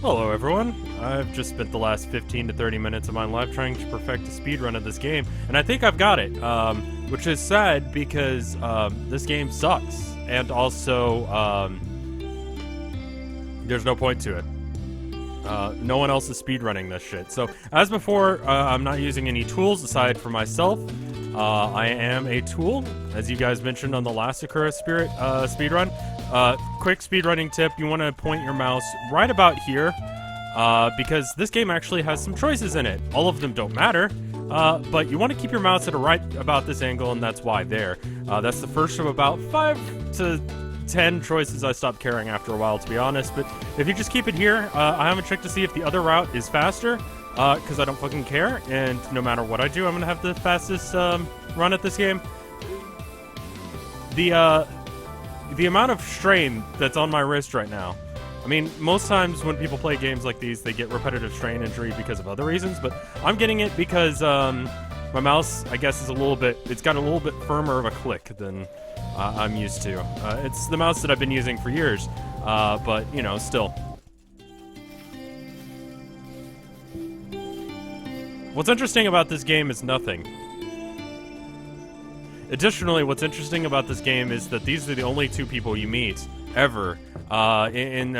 Hello everyone, I've just spent the last 15 to 30 minutes of my life trying to perfect a speedrun of this game, and I think I've got it, which is sad because this game sucks, and also there's no point to it. No one else is speedrunning this shit. So, as before, I'm not using any tools aside from myself. I am a tool, as you guys mentioned on the last Sakura Spirit speedrun. Quick speedrunning tip, you want to point your mouse right about here, because this game actually has some choices in it. All of them don't matter, but you want to keep your mouse at right about this angle, and that's why there. That's the first of about 5 to 10 choices I stopped caring after a while, to be honest, but if you just keep it here, I haven't checked to see if the other route is faster, because I don't fucking care, and no matter what I do, I'm gonna have the fastest run at this game. The amount of strain that's on my wrist right now, I mean, most times when people play games like these, they get repetitive strain injury because of other reasons, but I'm getting it because my mouse, I guess, is it's got a little bit firmer of a click than I'm used to. It's the mouse that I've been using for years, but, you know, still. What's interesting about this game is nothing. Additionally, what's interesting about this game is that these are the only two people you meet, ever. In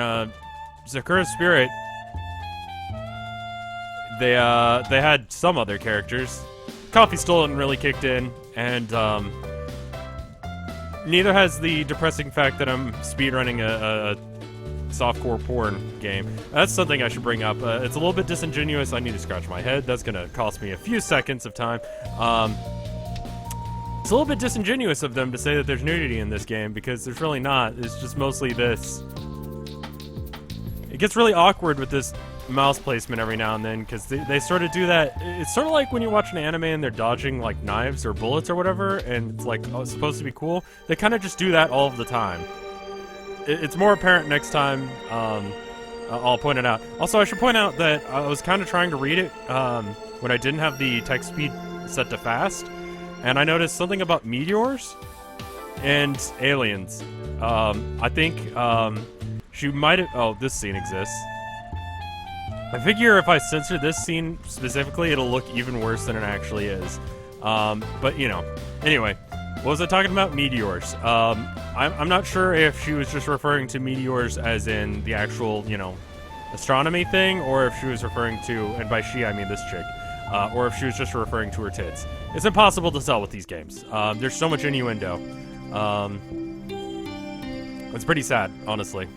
Sakura Spirit, they had some other characters. Coffee Stolen really kicked in, and neither has the depressing fact that I'm speedrunning a softcore porn game. That's something I should bring up. It's a little bit disingenuous. I need to scratch my head. That's gonna cost me a few seconds of time. It's a little bit disingenuous of them to say that there's nudity in this game, because there's really not. It's just mostly this. It gets really awkward with this mouse placement every now and then, because they sort of do that. It's sort of like when you watch an anime and they're dodging like knives or bullets or whatever, and it's like, oh, it's supposed to be cool. They kind of just do that all of the time. It's more apparent next time. I'll point it out. Also, I should point out that I was kind of trying to read it when I didn't have the text speed set to fast, and I noticed something about meteors and aliens. I think she might have... Oh, this scene exists. I figure if I censor this scene specifically, it'll look even worse than it actually is. But, you know. Anyway, what was I talking about? Meteors. I'm not sure if she was just referring to meteors as in the actual, you know, astronomy thing, or if she was referring to, and by she I mean this chick, or if she was just referring to her tits. It's impossible to tell with these games. There's so much innuendo. It's pretty sad, honestly.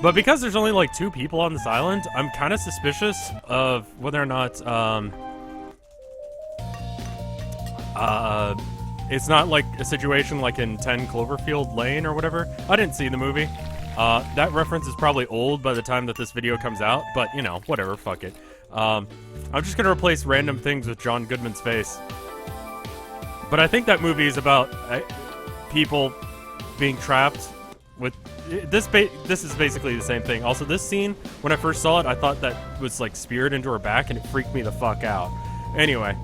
But because there's only like 2 people on this island, I'm kind of suspicious of whether or not it's not like a situation like in 10 Cloverfield Lane or whatever. I didn't see the movie. That reference is probably old by the time that this video comes out, but you know, whatever, fuck it. I'm just gonna replace random things with John Goodman's face. But I think that movie is about people being trapped with... This is basically the same thing. Also, this scene, when I first saw it, I thought that was like speared into her back, and it freaked me the fuck out. Anyway,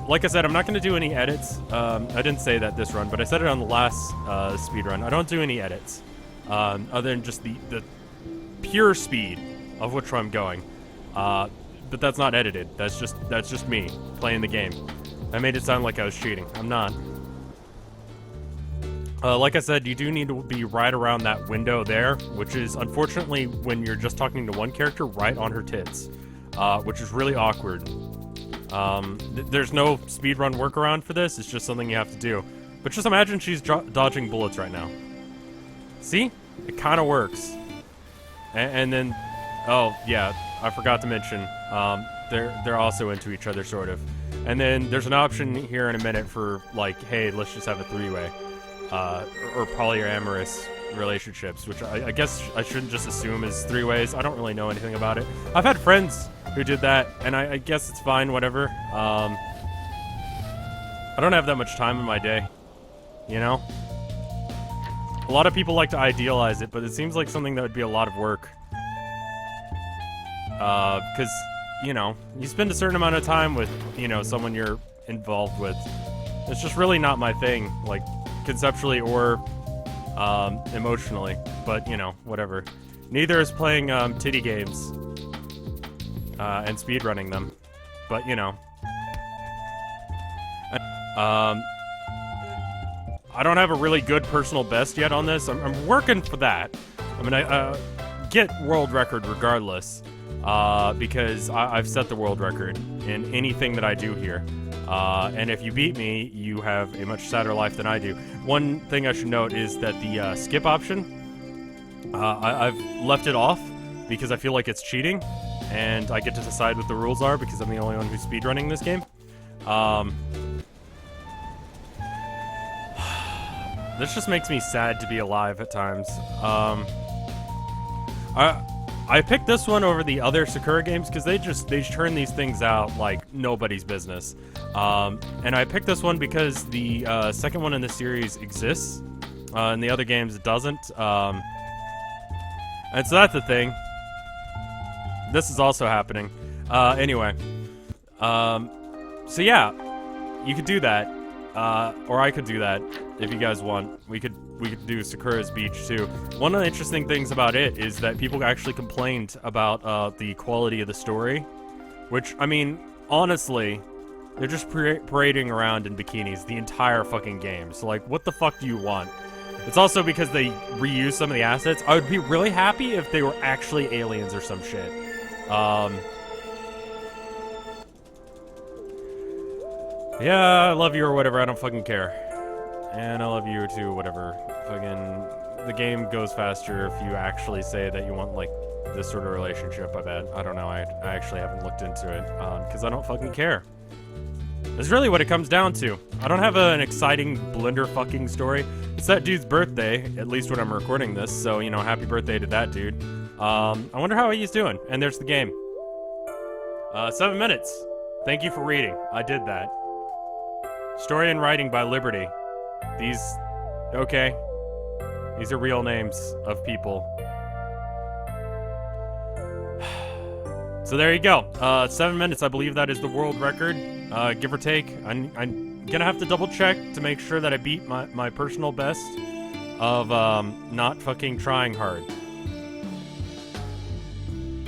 like I said, I'm not going to do any edits. I didn't say that this run, but I said it on the last speedrun. I don't do any edits, other than just the pure speed of which I'm going. But that's not edited. That's just me playing the game. I made it sound like I was cheating. I'm not. Like I said, you do need to be right around that window there, which is, unfortunately, when you're just talking to one character, right on her tits, which is really awkward. There's no speedrun workaround for this, it's just something you have to do. But just imagine she's dodging bullets right now. See? It kind of works. And then, oh, yeah, I forgot to mention, they're also into each other, sort of. And then there's an option here in a minute for, like, hey, let's just have a 3-way. Or polyamorous relationships, which I guess I shouldn't just assume is 3 ways. I don't really know anything about it. I've had friends who did that, and I guess it's fine, whatever. I don't have that much time in my day, you know? A lot of people like to idealize it, but it seems like something that would be a lot of work. Because, you know, you spend a certain amount of time with, you know, someone you're involved with. It's just really not my thing, like, conceptually or emotionally, but, you know, whatever. Neither is playing titty games and speedrunning them. But, you know. I don't have a really good personal best yet on this. I'm working for that. I mean, I get world record regardless, because I've set the world record in anything that I do here. And if you beat me, you have a much sadder life than I do. One thing I should note is that the skip option, I've left it off because I feel like it's cheating, and I get to decide what the rules are because I'm the only one who's speedrunning this game. This just makes me sad to be alive at times. I picked this one over the other Sakura games because they turn these things out like nobody's business. And I picked this one because the second one in the series exists. In the other games it doesn't. And so that's the thing. This is also happening. Anyway. So yeah, you could do that. Or I could do that if you guys want. We could do Sakura's Beach too. One of the interesting things about it is that people actually complained about the quality of the story, which, I mean, honestly, they're just parading around in bikinis the entire fucking game. So, like, what the fuck do you want? It's also because they reuse some of the assets. I would be really happy if they were actually aliens or some shit. Yeah, I love you or whatever, I don't fucking care. And I love you too, whatever. Fucking, the game goes faster if you actually say that you want, like, this sort of relationship, I bet. I don't know, I actually haven't looked into it, because I don't fucking care. That's really what it comes down to. I don't have an exciting Blender fucking story. It's that dude's birthday, at least when I'm recording this, so, you know, happy birthday to that dude. I wonder how he's doing, and there's the game. 7 minutes. Thank you for reading. I did that. Story and writing by Liberty. These... okay. These are real names of people. So there you go. 7 minutes, I believe that is the world record. Give or take. I'm gonna have to double check to make sure that I beat my personal best of not fucking trying hard.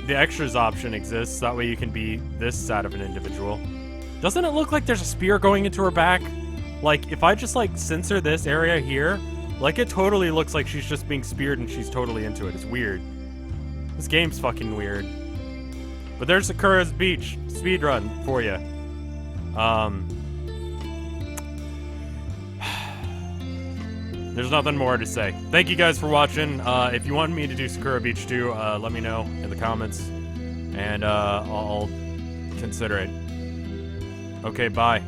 The extras option exists, that way you can be this sad of an individual. Doesn't it look like there's a spear going into her back? Like, if I just, like, censor this area here, like, it totally looks like she's just being speared and she's totally into it. It's weird. This game's fucking weird. But there's Sakura's Beach speedrun for you. There's nothing more to say. Thank you guys for watching. If you want me to do Sakura Beach too, let me know in the comments. And, I'll consider it. Okay, bye.